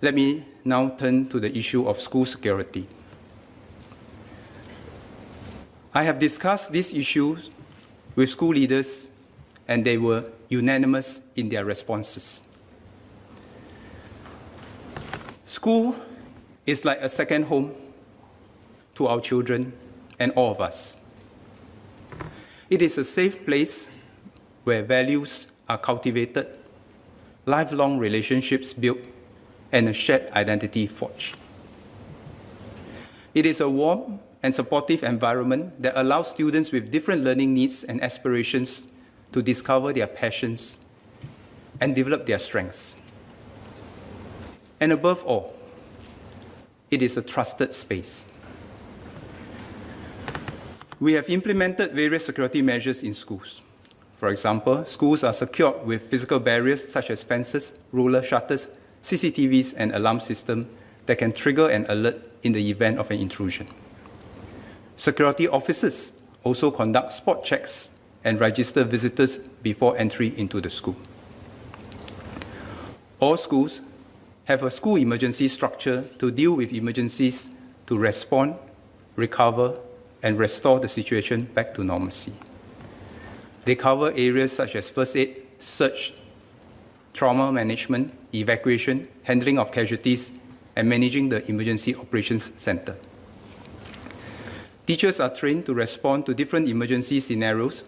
Let me now turn to the issue of school security. I have discussed this issue with school leaders, and they were unanimous in their responses. School is like a second home to our children and all of us. It is a safe place where values are cultivated, lifelong relationships built, and a shared identity forged. It is a warm and supportive environment that allows students with different learning needs and aspirations to discover their passions and develop their strengths. And above all, it is a trusted space. We have implemented various security measures in schools. For example, schools are secured with physical barriers such as fences, roller shutters, CCTVs, and alarm systems that can trigger an alert in the event of an intrusion. Security officers also conduct spot checks and register visitors before entry into the school. All schools have a school emergency structure to deal with emergencies, to respond, recover, and restore the situation back to normalcy. They cover areas such as first aid, search, trauma management, evacuation, handling of casualties, and managing the Emergency Operations Center. Teachers are trained to respond to different emergency scenarios.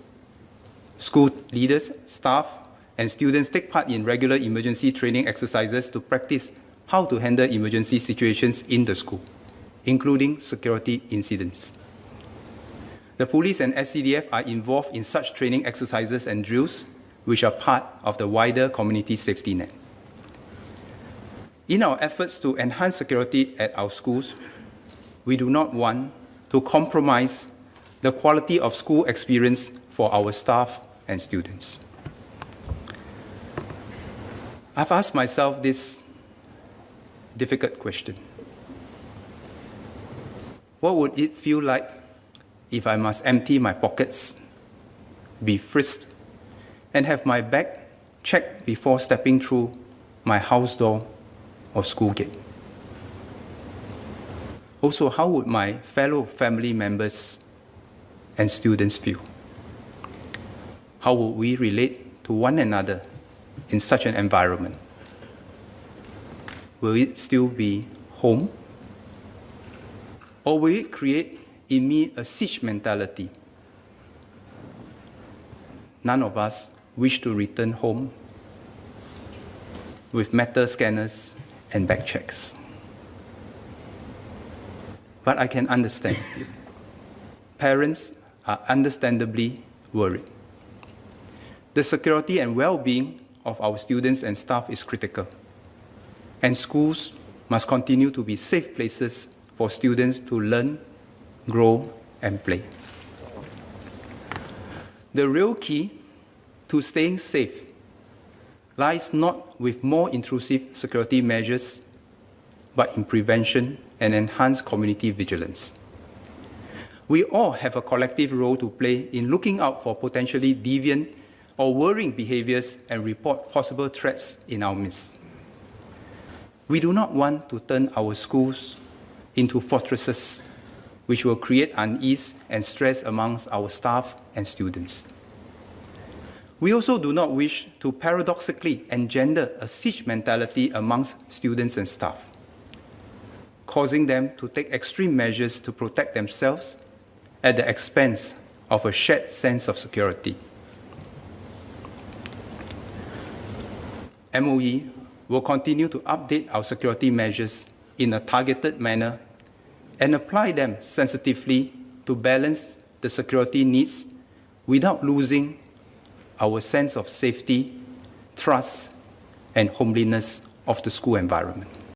School leaders, staff, and students take part in regular emergency training exercises to practice how to handle emergency situations in the school, including security incidents. The police and SCDF are involved in such training exercises and drills, which are part of the wider community safety net. In our efforts to enhance security at our schools, we do not want to compromise the quality of school experience for our staff and students. I've asked myself this difficult question. What would it feel like if I must empty my pockets, be frisked, and have my bag checked before stepping through my house door or school gate? Also, how would my fellow family members and students feel? How would we relate to one another in such an environment? Will it still be home? Or will it create in me a siege mentality? None of us wish to return home with metal scanners and bag checks. But I can understand. Parents are understandably worried. The security and well-being of our students and staff is critical, and schools must continue to be safe places for students to learn, grow, and play. The real key to staying safe lies not with more intrusive security measures, but in prevention and enhanced community vigilance. We all have a collective role to play in looking out for potentially deviant or worrying behaviors and report possible threats in our midst. We do not want to turn our schools into fortresses which will create unease and stress amongst our staff and students. We also do not wish to paradoxically engender a siege mentality amongst students and staff, causing them to take extreme measures to protect themselves at the expense of a shared sense of security. MOE will continue to update our security measures in a targeted manner and apply them sensitively to balance the security needs without losing our sense of safety, trust, and homeliness of the school environment.